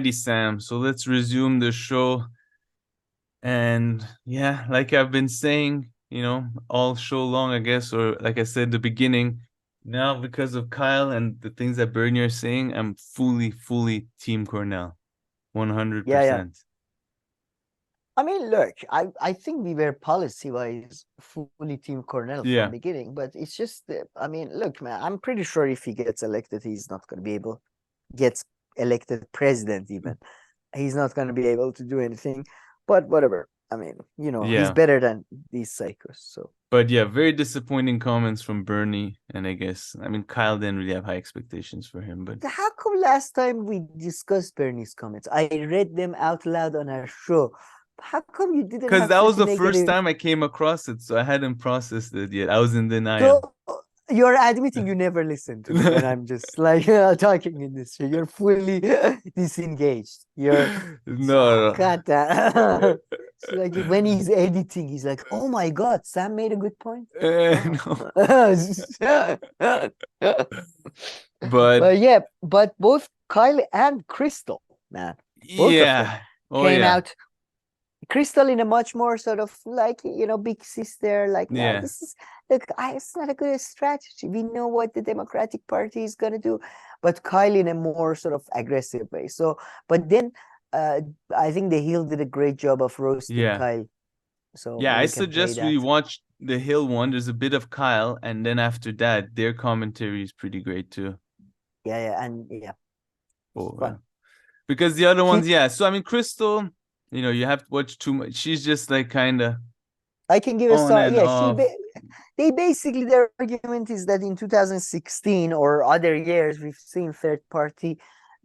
Alrighty, Sam. So let's resume the show. And yeah, like I've been saying, all show long, I guess, or like I said at the beginning, now because of Kyle and the things that Bernie are saying, I'm fully Team Cornell. Yeah, yeah. 100%. I mean, look, I think we were policy-wise fully Team Cornell from Yeah. beginning, but it's just, I mean, look, man, I'm pretty sure if he gets elected, he's not going to be able, gets elected president even, he's not going to be able to do anything, but whatever. I mean, he's Yeah. better than these psychos, so. But yeah, very disappointing comments from Bernie. And I mean, Kyle didn't really have high expectations for him, but How come last time we discussed Bernie's comments, I read them out loud on our show? How come you didn't because have that was such a the first negative? time I came across it, so I hadn't processed it yet. I was in denial. So you're admitting you never listen to me when I'm just like talking in this show. You're fully disengaged. You're so No, God. It's like when he's editing, he's like, "Oh my God, Sam made a good point." Oh. no. But But yeah, but both Kyle and Crystal, man, both of them yeah, oh came yeah, out. Crystal in a much more sort of like, big sister, like, no, yeah, this is, look, it's not a good strategy. We know what the Democratic Party is going to do, but Kyle in a more sort of aggressive way. So, but then I think the Hill did a great job of roasting yeah, Kyle. So yeah. I we can play suggest we that. watch the Hill one. There's a bit of Kyle, and then after that, their commentary is pretty great too. Yeah, yeah, and yeah, it's Oh, fun. because the other ones, Keep, yeah. So I mean, Crystal, you have to watch too much. She's just like kind of I can give a on song. and Yeah, off. they basically, their argument is that in 2016 or other years, we've seen third party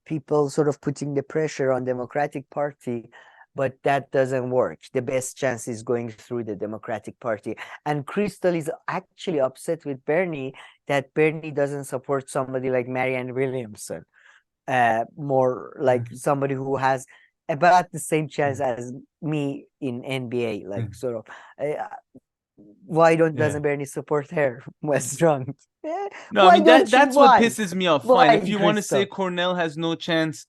people sort of putting the pressure on Democratic Party, but that doesn't work. The best chance is going through the Democratic Party. And Crystal is actually upset with Bernie that Bernie doesn't support somebody like Marianne Williamson, more like somebody who has about the same chance as me in NBA, like sort of. Why don't Yeah. doesn't Bernie support her? West drunk. No, I Why mean don't you? that's what Why? pisses me off. Fine, if Why, you want to say Crystal? Cornell has no chance,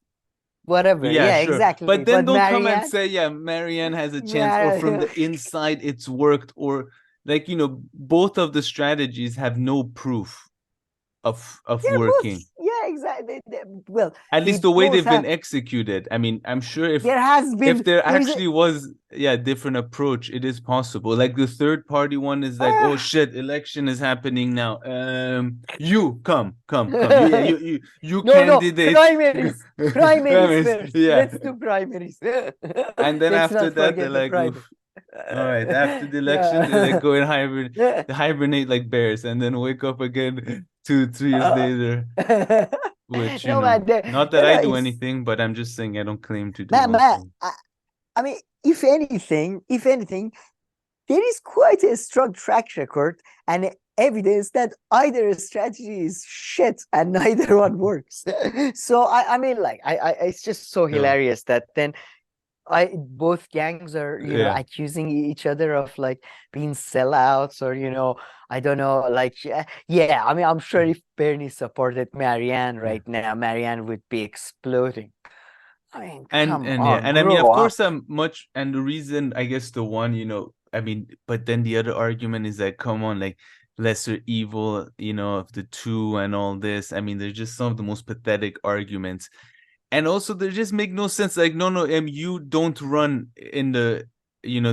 Whatever. yeah, Yeah, sure. exactly. But then But don't come and Marianne, say, yeah, Marianne has a chance, or from Marianne, the inside it's worked, or like, both of the strategies have no proof of they're both. working. Yeah, exactly. Well, At they least the way both they've been have. executed. I mean, I'm sure There has if been. there There's a. actually was, yeah, different approach, it is possible. Like the third party one is like, oh Uh, shit, election is happening now. You come. You no, no, candidate. primaries. Primaries first. Yeah. Let's do primaries. And then Let's after not that, they're forget the like, primary. oof. All right. After the election, they like Yeah. go and hibernate like bears, and then wake up again 2, 3 years Uh, later. Which, no, man, not that I do it's anything, but I'm just saying I don't claim to do man, also. I mean, if anything, there is quite a strong track record and evidence that either strategy is shit and neither one works. So I mean, like, it's just so No. hilarious that then both gangs are, Yeah. accusing each other of like being sellouts or, I don't know, like, yeah, I mean, I'm sure if Bernie supported Marianne Yeah. right now, Marianne would be exploding. I mean, And come and yeah, on, and I mean, grow of up. course, I'm much, and the reason, I guess, the one, I mean, but then the other argument is like, come on, like lesser evil, of the two and all this. I mean, they're just some of the most pathetic arguments, and also they just make no sense. Like, no, no, you don't run in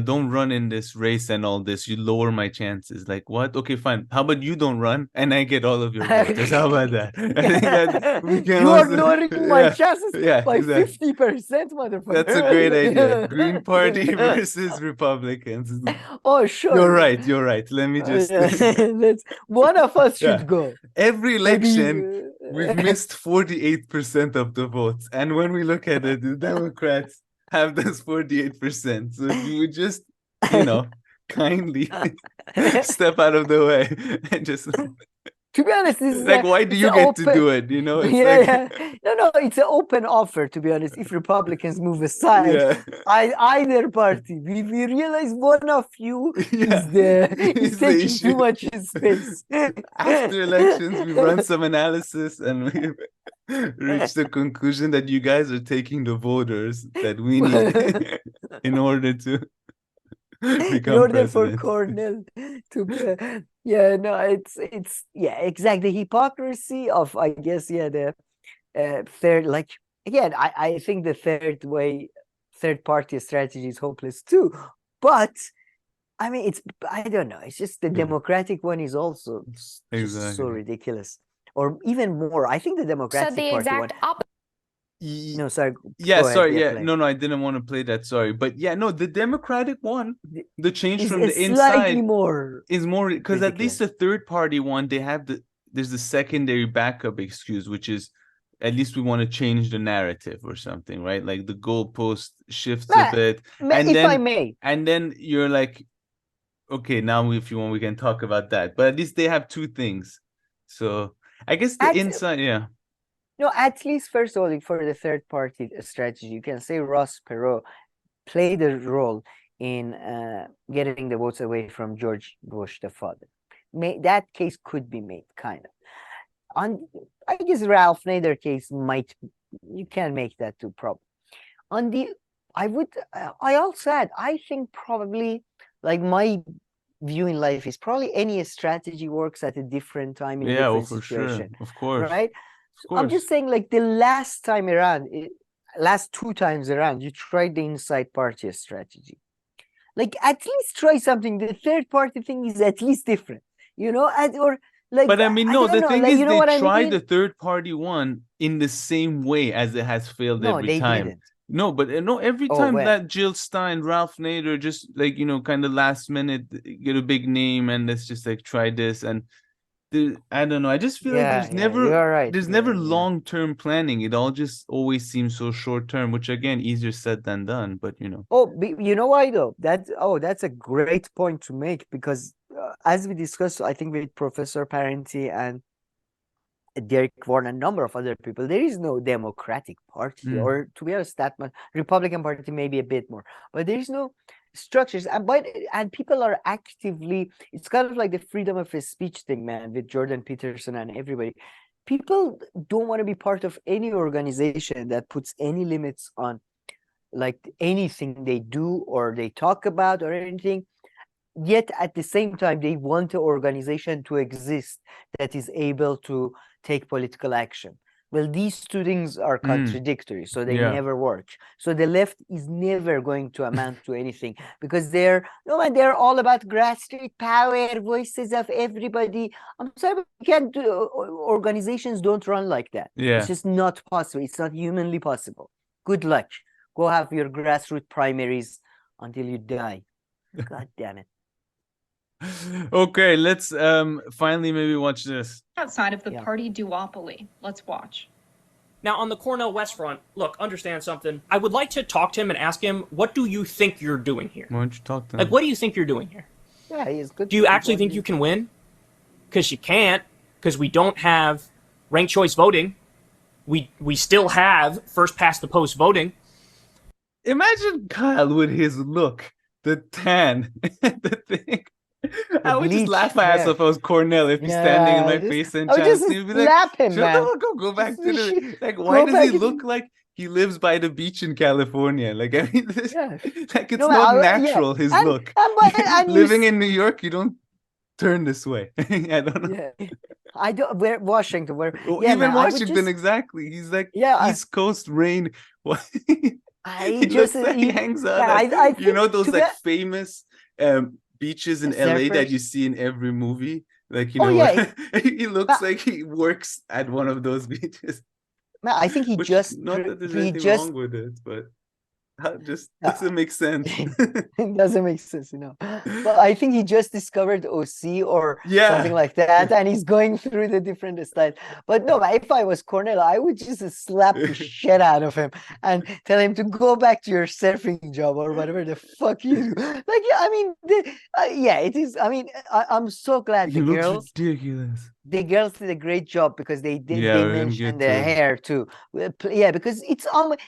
don't run in this race and all this. You lower my chances. Like, what? Okay, fine. How about you don't run and I get all of your voters? How about that? I think that we can You are also, lowering my yeah, chances yeah, by exactly. 50%, That's a great idea. motherfucker. Green Party versus Republicans. Oh, You're sure. right. You're right. Let me just, Let's, one of us yeah. should go. Every Maybe. election, we've missed 48% of the votes. And when we look at it, the Democrats have this 48%. So if you would just, you know, kindly step out of the way and just To be honest, this is Like, why do it's you an get to open, do it? You know, it's yeah, like, yeah. No, it's an open offer. To be honest, if Republicans move aside, yeah, either party, we realize one of you yeah, is is the taking too issue. much space. After elections, we've run some analysis and we've reached the conclusion that you guys are taking the voters that we need in order to In become order for president. Cornell to, yeah, no, it's yeah, exactly, hypocrisy of, I guess, yeah, the third, like, again, I think the third party strategy is hopeless too, but I mean, I don't know, it's just the Yeah, democratic one is also just so exactly. ridiculous, or even more. I think the Said Democratic the Party one. exact opposite. No, sorry, Yeah, go ahead. sorry. Yeah, Yeah, play. no, I didn't want to play that. Sorry, but yeah, no, the Democratic one, the change from Is the slightly inside more is more because at least ridiculous. the third party one, there's the secondary backup excuse, which is at least we want to change the narrative or something, right? Like the goalpost shifts a bit, and If I then may, you're like, okay, now if you want, we can talk about that. But at least they have two things. So I guess the at inside, yeah. no, at least first of all, for the third party strategy, you can say Ross Perot played a role in getting the votes away from George Bush, the father. That case could be made, kind of. On, I guess Ralph Nader case you can make that too, problem. On the, I also had, I think probably, like, my view in life is probably any strategy works at a different time in a Yeah, well, different for sure. situation, Of course. right? Of I'm course. just saying, like, the last time around, last two times around, you tried the inside party strategy. Like, at least try something. The third party thing is at least different, or like, But I mean, I no, don't the know, thing like, is you know they what I tried mean? the third party one in the same way as it has failed No, every they time. didn't. No, but no, every Oh, time well, that Jill Stein, Ralph Nader, just like, kind of last minute get a big name and let's just like try this. And I don't know. I just feel like yeah, you are right. there's never Yeah, yeah. long-term planning. It all just always seems so short-term, which again, easier said than done, but Oh, you know why though? That's a great point to make, because as we discussed, I think with Professor Parenti and Derek Warren, a number of other people, there is no Democratic Party, or to be honest, that much Republican Party maybe a bit more, but there is no structures, and people are actively. It's kind of like the freedom of speech thing, man, with Jordan Peterson and everybody. People don't want to be part of any organization that puts any limits on, like, anything they do or they talk about or anything. Yet at the same time, they want an organization to exist that is able to take political action. Well, these two things are contradictory, so they yeah. never work. So the left is never going to amount to anything, because they're all about grassroots power, voices of everybody. I'm sorry, but you can't do, organizations don't run like that. Yeah. It's just not possible. It's not humanly possible. Good luck. Go have your grassroots primaries until you die. God damn it. Okay, let's finally maybe watch this. Outside of the party duopoly. Let's watch. Now, on the Cornel West front, look, understand something. I would like to talk to him and ask him, what do you think you're doing here? Why don't you talk to him? Like, what do you think you're doing here? Yeah, he's good. Do you actually think you can win? Because you can't, because we don't have ranked choice voting. We still have first past the post voting. Imagine Kyle with his look, the tan, the thing. I would just laugh my ass off if I was Cornel, if he's standing in my face and chants. He'd be like, him, shut man. the fuck up, go back to the... Like, why does he look like he lives by the beach in California? Like, I mean, like, it's not natural, his look. And living in New York, you don't turn this way. I don't know. Yeah. I don't, where Washington, where... Even man, Washington, exactly. He's like, East Coast rain. He hangs out you know those like famous beaches in LA that you see in every movie, like he looks like he works at one of those beaches. Man, I think he just not that there's anything wrong with it, but just doesn't make sense. It doesn't make sense, But I think he just discovered OC or something like that, and he's going through the different styles. But no, if I was Cornel, I would just slap the shit out of him and tell him to go back to your surfing job or whatever the fuck you do. Like, I mean, it is. I mean, I'm so glad the girl. Ridiculous. the girls did a great job because they Yeah, we're gonna mentioned get the to it. hair too. Yeah, because it's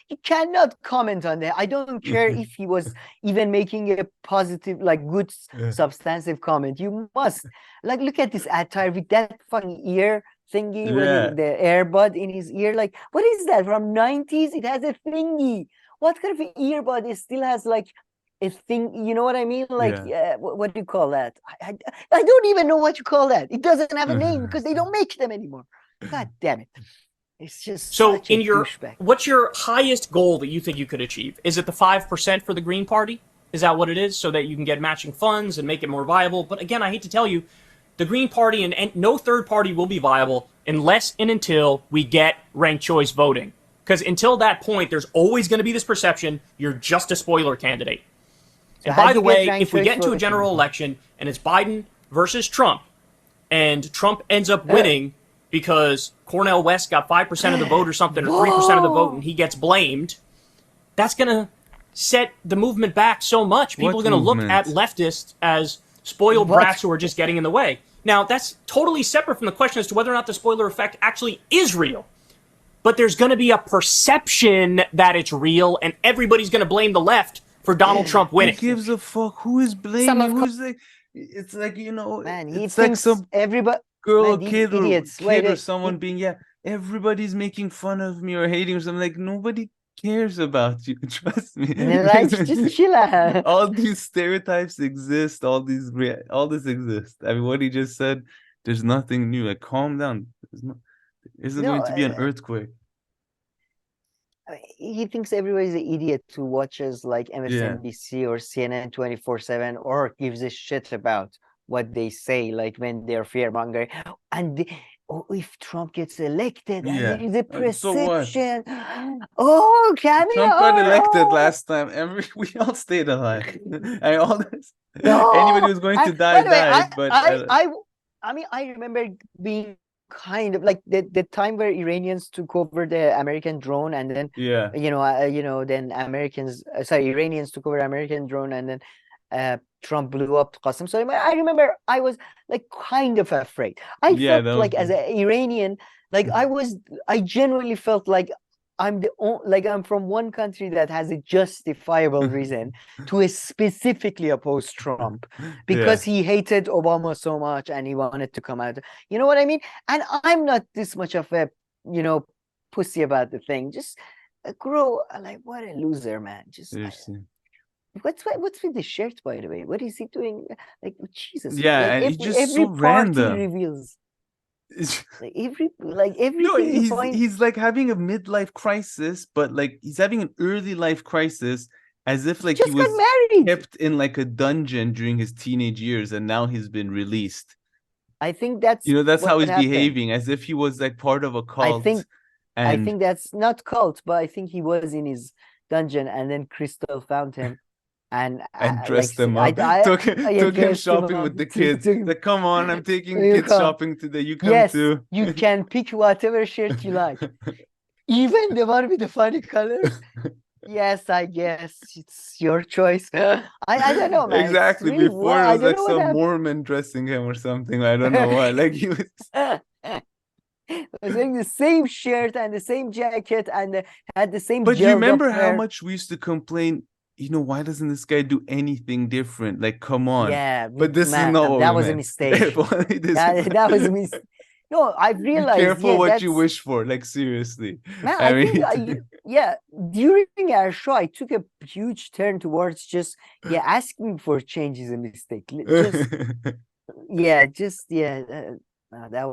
you cannot comment on that. I don't care if he was even making a positive, like good Yeah. substantive comment. You must like look at this attire with that fucking ear thingy, Yeah. the earbud in his ear. Like, what is that from 90s? It has a thingy. What kind of an earbud? It still has like a thing, you know what I mean? Like, what do you call that? I don't even know what you call that. It doesn't have a name because they don't make them anymore. God damn it. It's just So such a in your douchebag. what's your highest goal that you think you could achieve? Is it the 5% for the Green Party? Is that what it is? So that you can get matching funds and make it more viable? But again, I hate to tell you, the Green Party and no third party will be viable unless and until we get ranked choice voting. Because until that point, there's always going to be this perception you're just a spoiler candidate. So And by the way, ranked if we choice get into a voting? general election and it's Biden versus Trump, and Trump ends up winning because Cornel West got 5% of the vote or something, or 3% of the vote, and he gets blamed, that's going to set the movement back so much. People are going to look at leftists as spoiled brats who are just getting in the way. Now, that's totally separate from the question as to whether or not the spoiler effect actually is real. But there's going to be a perception that it's real, and everybody's going to blame the left for Donald Trump winning. Who gives a fuck? Who is blaming? Who's like? It's like, you know, Man, he it's thinks like some everybody, girl or man, kid or idiots. kid or Wait, someone being, yeah, everybody's making fun of me or hating or something. Like, nobody cares about you. Trust me. like, just chill out. All these stereotypes exist. All this exists. I mean, what he just said, there's nothing new. Like, calm down. Isn't going to be an earthquake. He thinks everybody's an idiot who watches like MSNBC or CNN 24/7 or gives a shit about what they say, like when they're fear mongering. And if Trump gets elected, and there is a perception. Oh, Camille, Trump got elected last time. We all stayed alive. All this. Anybody who's going to die died. But I mean, I remember being kind of like the time where Iranians took over the American drone, and then then Iranians took over American drone, and then Trump blew up Qasem Soleimani. I remember I was like kind of afraid. I felt like as an Iranian, like I genuinely felt like I'm from one country that has a justifiable reason to specifically oppose Trump because he hated Obama so much and he wanted to come out. You know what I mean? And I'm not this much of a, pussy about the thing. Just grow. Like, what a loser, man. Just what's with the shirt, by the way? What is he doing? Like, Jesus. Yeah, like, and it's just so random. Reveals. Everything. No, he's like having a midlife crisis, but like he's having an early life crisis, as if like he was kept in like a dungeon during his teenage years, and now he's been released. I think that's that's how he's behaving, as if he was like part of a cult. I think that's not cult, but I think he was in his dungeon, and then Crystal found him. And dressed him up. Took him shopping with the kids. Like, come on, I'm taking kids shopping today. You come too. You can pick whatever shirt you like. Even the one with the funny colors. Yes, I guess it's your choice. I don't know, man. Exactly. Really, before it was like some Mormon dressing him or something. I don't know why. Like he was was wearing the same shirt and the same jacket and had the same. But you remember how much we used to complain? Why doesn't this guy do anything different? Like, come on. Yeah, but this is not what that was a mistake. that was a mistake. No, I've realized. Be careful what you wish for. Like, seriously. Man, I think, during our show, I took a huge turn towards just, asking for change is a mistake. That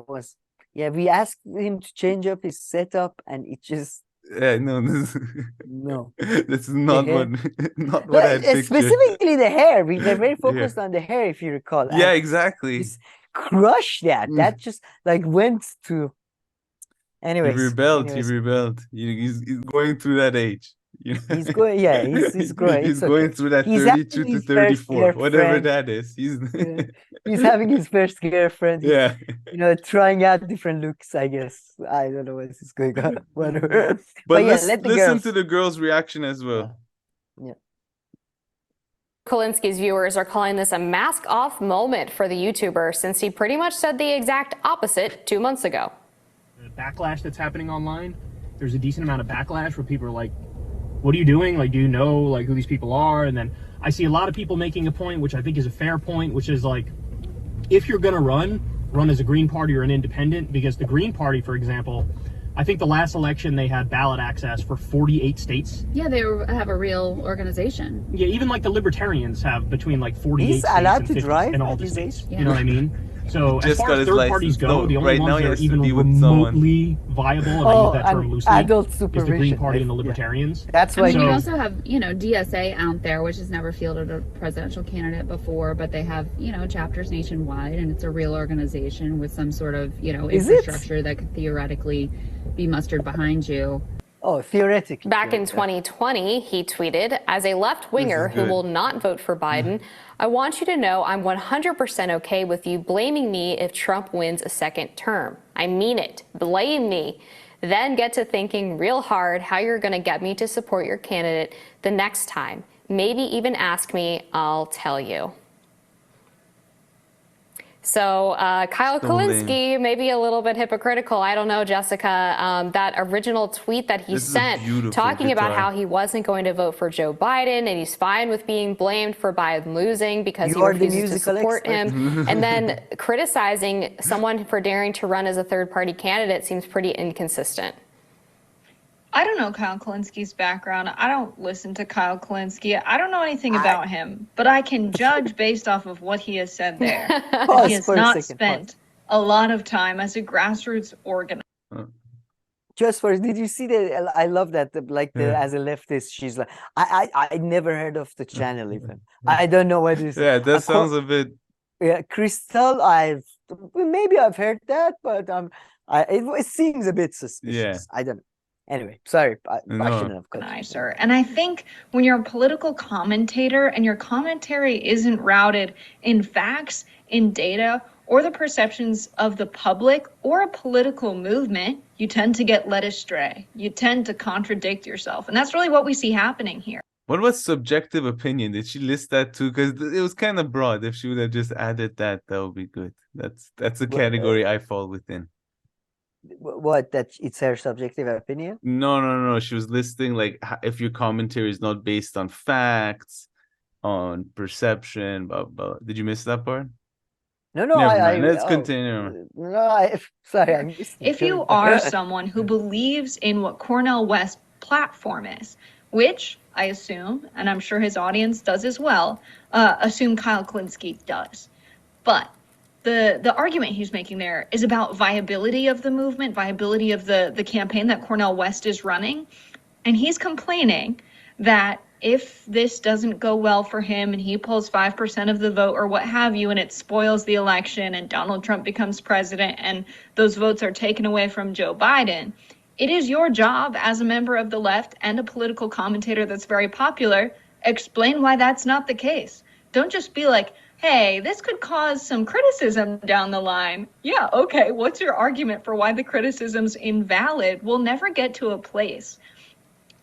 was, we asked him to change up his setup, and it just. No, this is not what I pictured. Specifically the hair. We were very focused on the hair, if you recall. Yeah, exactly. Just crush that. That just like went to. Anyways, he rebelled. He's going through that age. He's going. Yeah, he's growing. He's going through that 32 to 34, whatever that is. He's having his first girlfriend. Trying out different looks. I guess I don't know what's going on. Whatever. But listen to the girls' reaction as well. Kulinski's viewers are calling this a mask-off moment for the YouTuber since he pretty much said the exact opposite 2 months ago. The backlash that's happening online, there's a decent amount of backlash where people are like, what are you doing? Like, do you know, like, who these people are? And then I see a lot of people making a point, which I think is a fair point, which is like, if you're going to run as a Green Party or an independent, because the Green Party, for example, I think the last election they had ballot access for 48 states. Yeah, they have a real organization. Yeah, even like the Libertarians have between like 48 He's states allowed and to 50 drive in all at the his states. age? Yeah. You know what I mean? So as Just far got as his third parties license. go, No, the only right now ones he that are has to even be with someone. remotely viable, and I use that term and loosely, adult is the Green supervision. Party and the Yeah. Libertarians. That's I why mean, you So- also have, DSA out there, which has never fielded a presidential candidate before, but they have, chapters nationwide, and it's a real organization with some sort of, Is it? infrastructure that could theoretically be mustered behind you. Oh, theoretically. Back in yeah. 2020, he tweeted, as a left-winger This is who good. will not vote for Biden, I want you to know I'm 100% okay with you blaming me if Trump wins a second term. I mean it. Blame me. Then get to thinking real hard how you're going to get me to support your candidate the next time. Maybe even ask me, I'll tell you. So Kyle So Kulinski, maybe a little bit hypocritical. I don't know, Jessica. That original tweet that he This is a sent beautiful talking about guitar. how he wasn't going to vote for Joe Biden and he's fine with being blamed for Biden losing because You he are the refuses to musical support expert. him. And then criticizing someone for daring to run as a third-party candidate seems pretty inconsistent. I don't know Kyle Kulinski's background. I don't listen to Kyle Kulinski. I don't know anything about him, but I can judge based off of what he has said there. Pause He has for a not second, spent a lot of time as a grassroots organizer. Did you see that? I love that. Yeah. As a leftist, she's like, I never heard of the channel even. I don't know what it is. Yeah, that Of sounds course- a bit. Yeah, Crystal, maybe I've heard that, but it seems a bit suspicious. I don't know. Anyway, sorry, I No. shouldn't have cut you. And I think when you're a political commentator and your commentary isn't routed in facts, in data, or the perceptions of the public or a political movement, you tend to get led astray. You tend to contradict yourself. And that's really what we see happening here. What was subjective opinion? Did she list that too? Because it was kind of broad. If she would have just added that, that would be good. That's a category I fall within. What? That it's her subjective opinion? No. She was listing like if your commentary is not based on facts, on perception, blah blah. Did you miss that part? No, Never mind. Let's continue. No, sorry, I missed it. If you are someone who believes in what Cornel West's platform is, which I assume, and I'm sure his audience does as well, assume Kyle Kulinski does. But the argument he's making there is about viability of the movement, viability of the campaign that Cornel West is running. And he's complaining that if this doesn't go well for him and he pulls 5% of the vote or what have you, and it spoils the election and Donald Trump becomes president and those votes are taken away from Joe Biden, it is your job as a member of the left and a political commentator that's very popular, explain why that's not the case. Don't just be like, hey, this could cause some criticism down the line. Yeah, okay, what's your argument for why the criticism's invalid? We'll never get to a place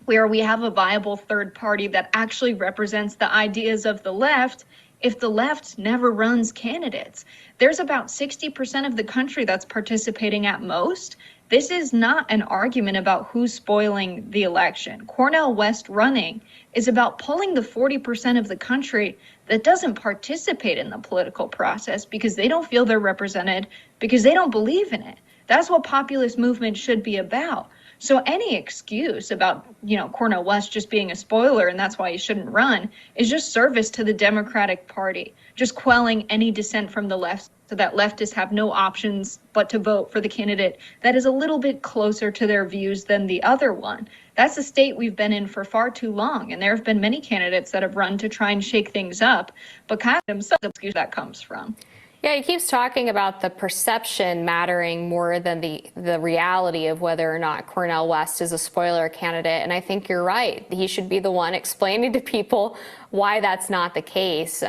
where we have a viable third party that actually represents the ideas of the left if the left never runs candidates. There's about 60% of the country that's participating at most. This is not an argument about who's spoiling the election. Cornel West running is about pulling the 40% of the country that doesn't participate in the political process because they don't feel they're represented, because they don't believe in it. That's what populist movement should be about. So any excuse about, Cornel West just being a spoiler and that's why he shouldn't run is just service to the Democratic Party, just quelling any dissent from the left so that leftists have no options but to vote for the candidate that is a little bit closer to their views than the other one. That's a state we've been in for far too long, and there have been many candidates that have run to try and shake things up, but kind of themselves excuse that comes from. Yeah, he keeps talking about the perception mattering more than the reality of whether or not Cornel West is a spoiler candidate. And I think you're right. He should be the one explaining to people why that's not the case.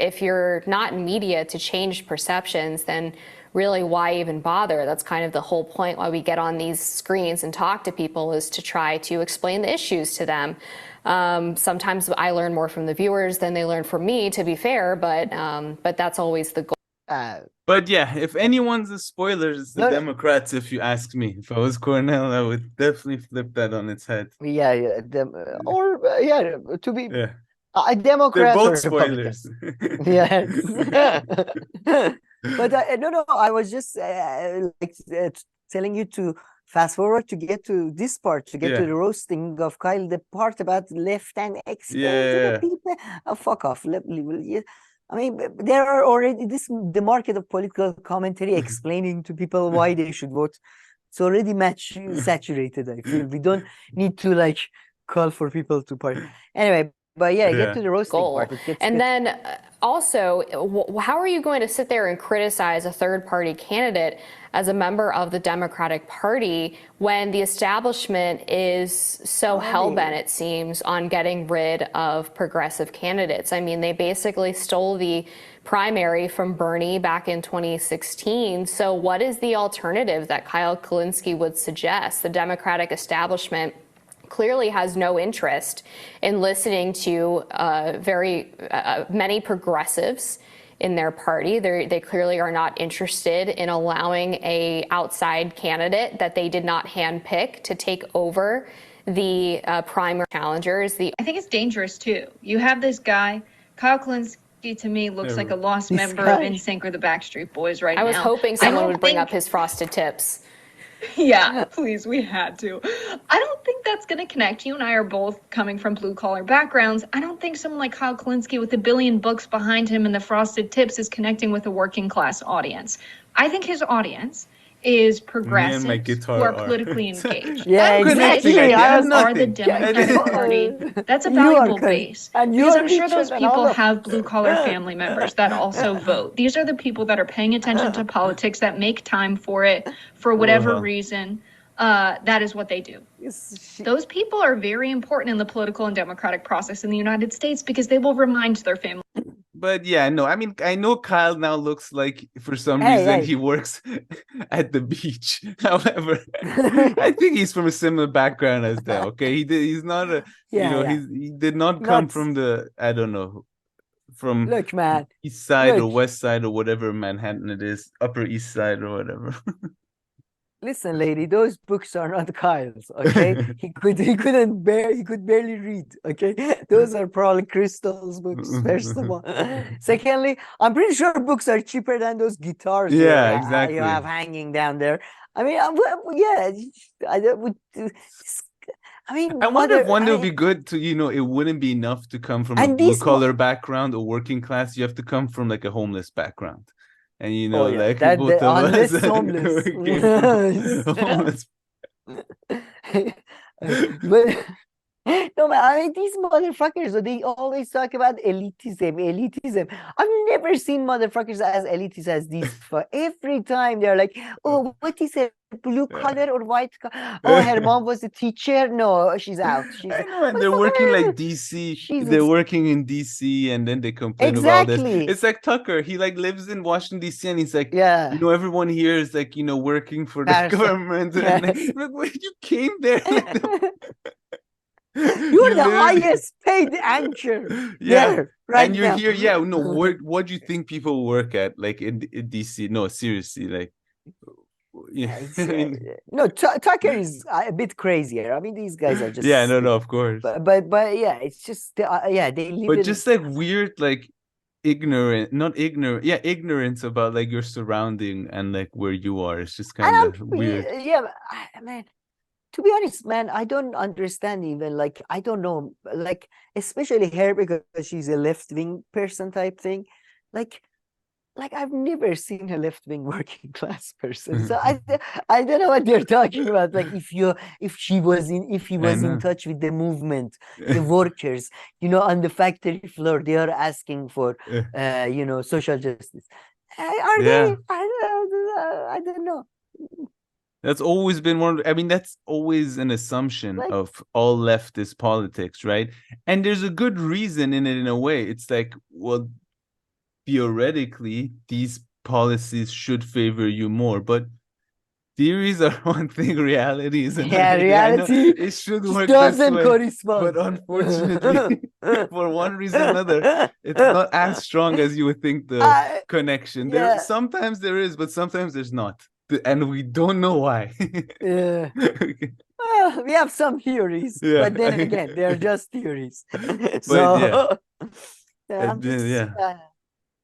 If you're not in media to change perceptions, then really, why even bother? That's kind of the whole point why we get on these screens and talk to people, is to try to explain the issues to them. Sometimes I learn more from the viewers than they learn from me, to be fair, but that's always the goal. But yeah, if anyone's a spoiler, it's the Democrats, if you ask me. If I was Cornel, I would definitely flip that on its head. Yeah, to be Yeah. a Democrat They're or both Republican. spoilers. Yeah. But no, I was just telling you to fast forward to get to this part, to get to the roasting of Kyle, the part about left and explain to the people. Oh, fuck off. I mean, there are already the market of political commentary explaining to people why they should vote. It's already saturated. I feel we don't need to like call for people to party. Anyway, but yeah, get to the roasting part. Then also, how are you going to sit there and criticize a third-party candidate as a member of the Democratic Party when the establishment is so hell-bent, it seems, on getting rid of progressive candidates? I mean, they basically stole the primary from Bernie back in 2016. So what is the alternative that Kyle Kulinski would suggest? The Democratic establishment clearly has no interest in listening to many progressives in their party. They clearly are not interested in allowing a outside candidate that they did not handpick to take over the primary challengers. I think it's dangerous too. You have this guy, Kyle Kulinski, to me looks like a lost member of NSYNC or the Backstreet Boys right now. I was hoping someone would bring up his frosted tips. Yeah, please, we had to. I don't think that's going to connect. You and I are both coming from blue-collar backgrounds. I don't think someone like Kyle Kulinski with 1 billion books behind him and the frosted tips is connecting with a working-class audience. I think his audience is progressives who are politically engaged. Yeah, exactly. Are the Democratic Party. That's a valuable base. Because I'm sure those people have blue-collar family members that also vote. These are the people that are paying attention to politics, that make time for it for whatever reason. That is what they do. Those people are very important in the political and democratic process in the United States because they will remind their family. But yeah, no, I mean, I know Kyle now looks like, for some reason, he works at the beach. However, I think he's from a similar background as them. Okay, he's not a, he did not come from the, I don't know, from East Side or West Side or whatever Manhattan it is, Upper East Side or whatever. Listen, lady, those books are not Kyle's, okay? he could barely read, okay? Those are probably Crystal's books, first of all. Secondly, I'm pretty sure books are cheaper than those guitars you have hanging down there. I mean, I wonder if one day would be good to, it wouldn't be enough to come from a blue-collar background or working class. You have to come from like a homeless background. And like both of us homeless. But no, man, I mean, these motherfuckers, they always talk about elitism. I've never seen motherfuckers as elitist as these. Every time they're like, oh, what is a blue collar or white collar? Oh, her mom was a teacher. No, she's out. I know, and they're working like DC. They're working in DC, and then they complain about this. It's like Tucker. He like lives in Washington DC, and he's like, everyone here is like, working for the government. And like, when you came there. You're the highest paid anchor. And you're here. What do you think people work at, like in DC? No, seriously, like. No, Tucker is a bit crazier. I mean, these guys are just of course. But yeah, it's just they live. But just like weird, like ignorance about like your surrounding and like where you are. It's just kind of weird. Yeah, man. To be honest, man, I don't understand even, like, I don't know, like, especially her because she's a left-wing person type thing. Like I've never seen a left-wing working class person. So I don't know what they're talking about. Like if he was in touch with the movement, the workers, on the factory floor, they are asking for, social justice. Are they? I don't know. That's always been that's always an assumption of all leftist politics, right? And there's a good reason in it in a way. It's like, well, theoretically, these policies should favor you more. But theories are one thing, reality is another. Yeah, thing. I know reality it should work this doesn't way, correspond. but unfortunately, for one reason or another, it's not as strong as you would think the connection. yeah. Sometimes there is, but sometimes there's not. And we don't know why. Yeah. Okay. Well, we have some theories, Yeah. but then again, they're just theories. yeah. I'm And then, just, yeah.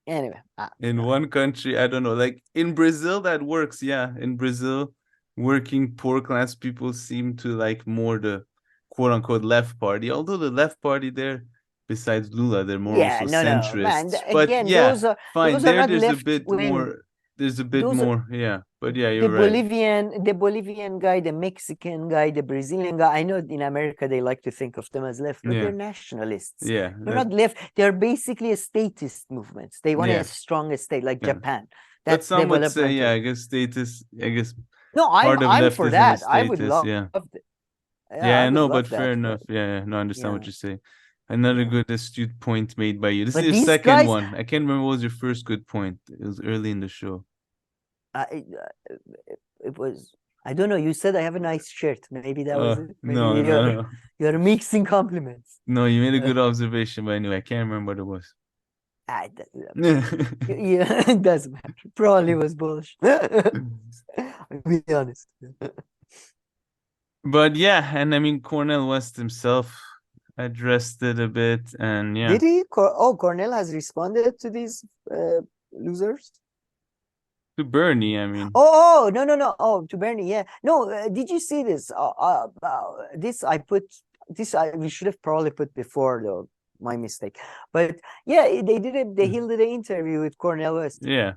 Anyway. In one country, I don't know, like in Brazil, that works. Yeah. In Brazil, working poor class people seem to like more the quote unquote left party. Although the left party there, besides Lula, they're more Yeah, also no, man. centrists. But Again, yeah, fine. those are not There's a left bit wing. more. There's a bit Those are- more. Yeah. But yeah, The you're right. Bolivian guy, the Mexican guy, the Brazilian guy. I know in America they like to think of them as left, but Yeah. they're nationalists. Yeah. They're not left. They're basically a statist movements. They want Yeah. a strong state like Yeah. Japan. But That's some would say, developmental. yeah, I guess status, I guess No, part of I'm for leftism that. is I would status, love. yeah. Yeah, I would no, love but that, fair enough. Yeah, no, I understand what Yeah. you're saying. Another Yeah. good astute point made by you. This But is your these second guys- one. I can't remember what was your first good point. It was early in the show. It was. I don't know. You said I have a nice shirt. Maybe that was it. Maybe No. you're mixing compliments. No, you made a good observation, but anyway, I can't remember what it was. Yeah, it doesn't matter. Probably was bullshit. I'll be honest. But yeah, and I mean, Cornel West himself addressed it a bit, and yeah. Did he? Cornel has responded to these losers. To Bernie, I mean. Oh, no. Oh, to Bernie, yeah. No, did you see this? This I put. We should have probably put before, though. My mistake. But yeah, they did it. They held an interview with Cornel West. Yeah.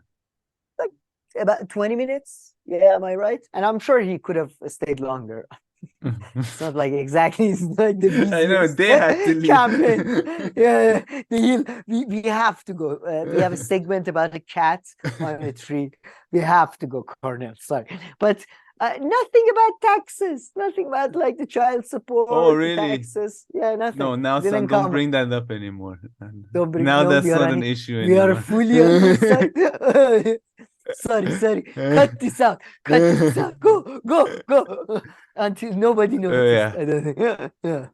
Like about 20 minutes. Yeah, am I right? And I'm sure he could have stayed longer. It's not like exactly. It's like the I know they had to leave. campaign. Yeah, we have to go. We have a segment about a cat on a tree. We have to go, Cornel. Sorry, but nothing about taxes. Nothing about like the child support. Oh, really? Taxes. Yeah, nothing. No, now son, don't bring that up anymore. Don't bring. Now no, that's not an issue We anymore. are fully on your side. Sorry. Cut this out. Go. Until nobody notices. yeah. I don't think. Yeah.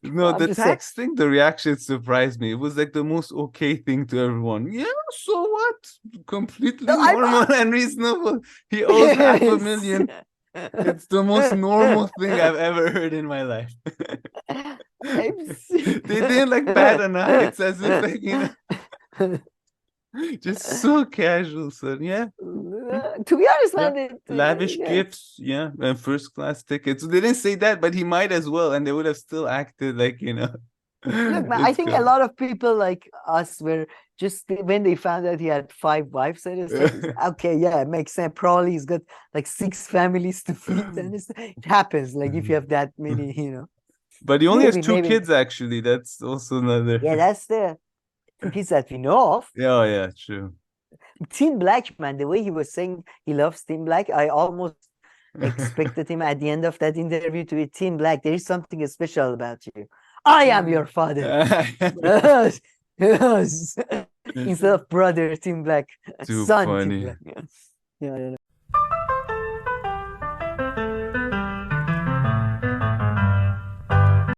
No, I'm the just tax thing, the reaction surprised me. It was like the most okay thing to everyone. Yeah, so what? Completely No, normal and reasonable. He owes $500,000. It's the most normal thing I've ever heard in my life. They didn't like bat an eye. It's as if like, you know, just so casual, son. Yeah. To be honest, man, Lavish gifts, yeah, and first class tickets. They didn't say that, but he might as well, and they would have still acted like, you know. Look, man, I think a lot of people like us were just when they found out he had 5 wives, and it's like, okay, yeah, it makes sense. Probably he's got like 6 families to feed, and it happens. Like if you have that many, you know. But he only has Maybe, 2 maybe. kids, actually. That's also another. Yeah, that's the 2 kids that we know of. Yeah, oh, yeah, true. Team Black, man, the way he was saying he loves Team Black, I almost expected him at the end of that interview to be Team Black. There is something special about you. I am your father. Yes. Instead of brother, Team Black. Too Son, funny. Team Black. Yeah.